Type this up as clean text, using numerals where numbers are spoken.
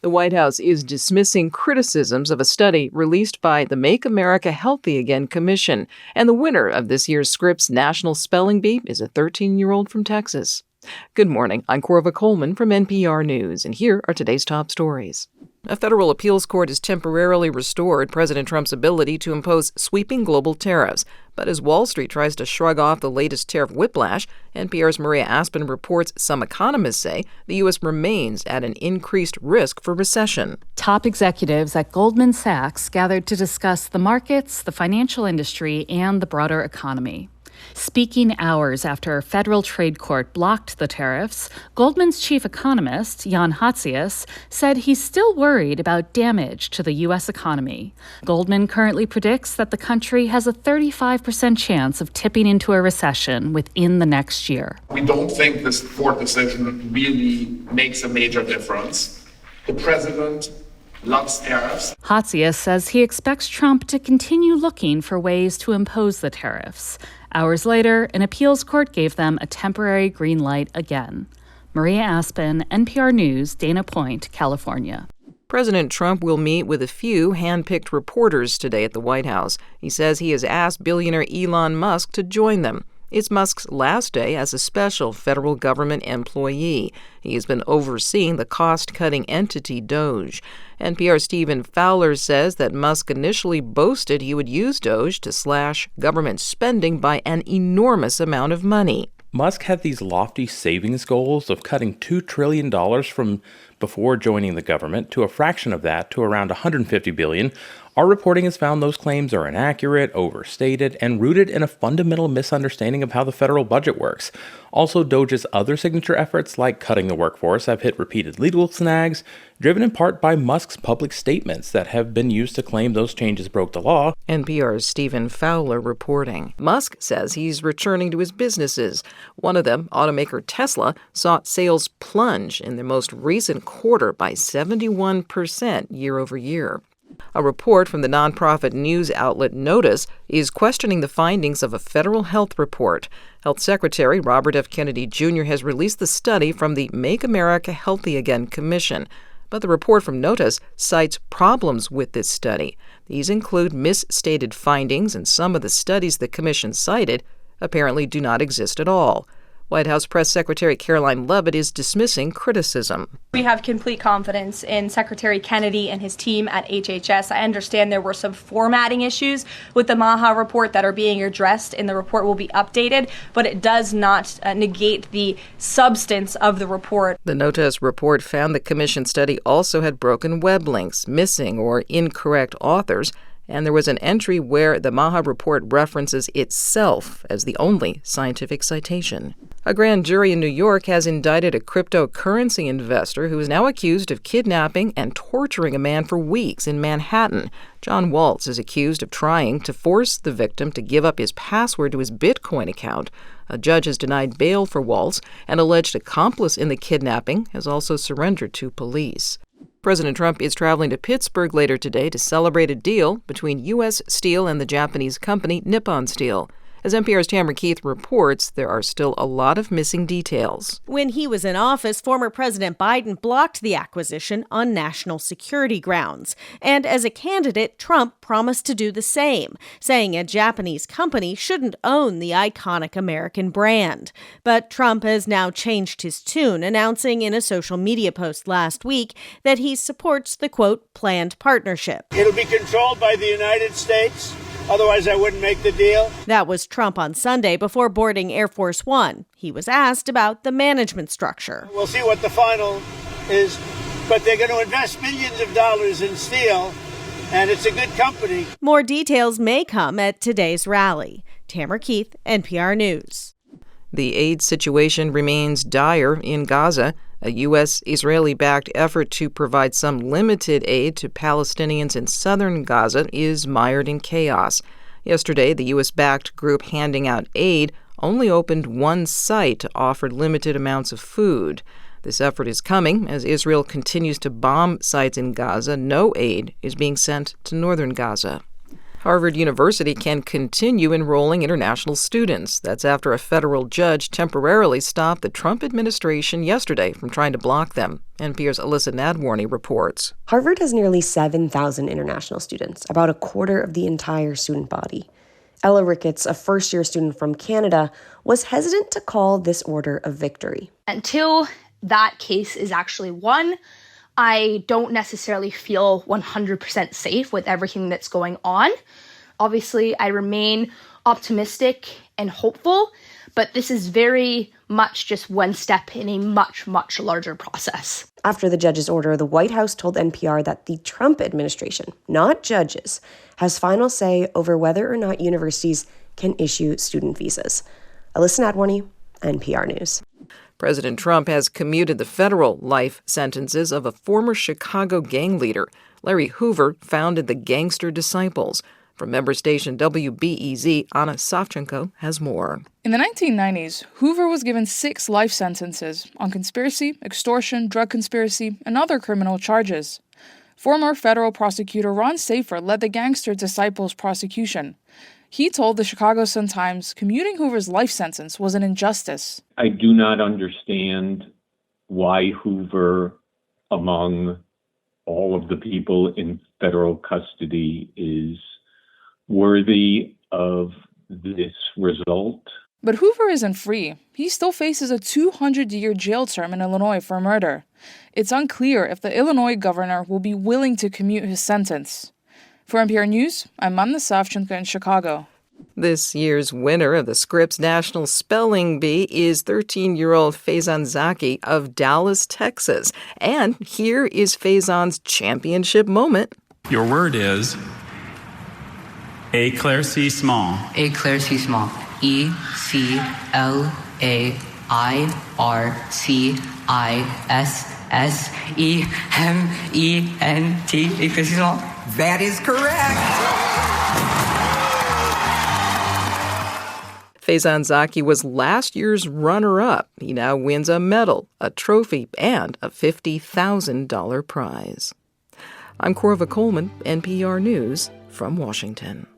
The White House is dismissing criticisms of a study released by the Make America Healthy Again Commission, and the winner of this year's Scripps National Spelling Bee is a 13-year-old from Texas. Good morning, I'm Corva Coleman from NPR News, and here are today's top stories. A federal appeals court has temporarily restored President Trump's ability to impose sweeping global tariffs. But as Wall Street tries to shrug off the latest tariff whiplash, NPR's Maria Aspen reports some economists say the U.S. remains at an increased risk for recession. Top executives at Goldman Sachs gathered to discuss the markets, the financial industry, and the broader economy. Speaking hours after a federal trade court blocked the tariffs, Goldman's chief economist, Jan Hatzius, said he's still worried about damage to the U.S. economy. Goldman currently predicts that the country has a 35% chance of tipping into a recession within the next year. We don't think this court decision really makes a major difference. The president loves tariffs. Hatzius says he expects Trump to continue looking for ways to impose the tariffs. Hours later, an appeals court gave them a temporary green light again. Maria Aspen, NPR News, Dana Point, California. President Trump will meet with a few hand-picked reporters today at the White House. He says he has asked billionaire Elon Musk to join them. It's Musk's last day as a special federal government employee. He has been overseeing the cost-cutting entity Doge. NPR's Stephen Fowler says that Musk initially boasted he would use Doge to slash government spending by an enormous amount of money. Musk had these lofty savings goals of cutting $2 trillion from before joining the government to a fraction of that to around $150 billion. Our reporting has found those claims are inaccurate, overstated, and rooted in a fundamental misunderstanding of how the federal budget works. Also, Doge's other signature efforts, like cutting the workforce, have hit repeated legal snags, driven in part by Musk's public statements that have been used to claim those changes broke the law. NPR's Stephen Fowler reporting. Musk says he's returning to his businesses. One of them, automaker Tesla, saw sales plunge in the most recent quarter by 71% year over year. A report from the nonprofit news outlet Notice is questioning the findings of a federal health report. Health Secretary Robert F. Kennedy Jr. has released the study from the Make America Healthy Again Commission. But the report from Notice cites problems with this study. These include misstated findings, and some of the studies the commission cited apparently do not exist at all. White House Press Secretary Caroline Leavitt is dismissing criticism. We have complete confidence in Secretary Kennedy and his team at HHS. I understand there were some formatting issues with the MAHA report that are being addressed, and the report will be updated, but it does not negate the substance of the report. The Notice report found the commission study also had broken web links, missing or incorrect authors, and there was an entry where the MAHA report references itself as the only scientific citation. A grand jury in New York has indicted a cryptocurrency investor who is now accused of kidnapping and torturing a man for weeks in Manhattan. John Waltz is accused of trying to force the victim to give up his password to his Bitcoin account. A judge has denied bail for Waltz. An alleged accomplice in the kidnapping has also surrendered to police. President Trump is traveling to Pittsburgh later today to celebrate a deal between U.S. Steel and the Japanese company Nippon Steel. As NPR's Tamara Keith reports, there are still a lot of missing details. When he was in office, former President Biden blocked the acquisition on national security grounds. And as a candidate, Trump promised to do the same, saying a Japanese company shouldn't own the iconic American brand. But Trump has now changed his tune, announcing in a social media post last week that he supports the, quote, planned partnership. It'll be controlled by the United States. Otherwise, I wouldn't make the deal. That was Trump on Sunday before boarding Air Force One. He was asked about the management structure. We'll see what the final is, but they're going to invest millions of dollars in steel, and it's a good company. More details may come at today's rally. Tamara Keith, NPR News. The aid situation remains dire in Gaza. A U.S. Israeli-backed effort to provide some limited aid to Palestinians in southern Gaza is mired in chaos. Yesterday, the U.S.-backed group handing out aid only opened one site to offer limited amounts of food. This effort is coming as Israel continues to bomb sites in Gaza. No aid is being sent to northern Gaza. Harvard University can continue enrolling international students. That's after a federal judge temporarily stopped the Trump administration yesterday from trying to block them. NPR's Alyssa Nadworny reports. Harvard has nearly 7,000 international students, about a quarter of the entire student body. Ella Ricketts, a first-year student from Canada, was hesitant to call this order a victory. Until that case is actually won, I don't necessarily feel 100% safe with everything that's going on. Obviously, I remain optimistic and hopeful, but this is very much just one step in a much, much larger process. After the judge's order, the White House told NPR that the Trump administration, not judges, has final say over whether or not universities can issue student visas. Alyssa Nadworny, NPR News. President Trump has commuted the federal life sentences of a former Chicago gang leader. Larry Hoover founded the Gangster Disciples. From member station WBEZ, Anna Savchenko has more. In the 1990s, Hoover was given 6 life sentences on conspiracy, extortion, drug conspiracy, and other criminal charges. Former federal prosecutor Ron Safer led the Gangster Disciples prosecution. He told the Chicago Sun-Times commuting Hoover's life sentence was an injustice. I do not understand why Hoover, among all of the people in federal custody, is worthy of this result. But Hoover isn't free. He still faces a 200-year jail term in Illinois for murder. It's unclear if the Illinois governor will be willing to commute his sentence. For NPR News, I'm Anna Savchenko in Chicago. This year's winner of the Scripps National Spelling Bee is 13-year-old Faizan Zaki of Dallas, Texas. And here is Faizan's championship moment. Your word is éclaircissement. Éclaircissement. ECLAIRCISSEMENT. Éclaircissement. That is correct. Faizan Zaki was last year's runner-up. He now wins a medal, a trophy, and a $50,000 prize. I'm Corva Coleman, NPR News from Washington.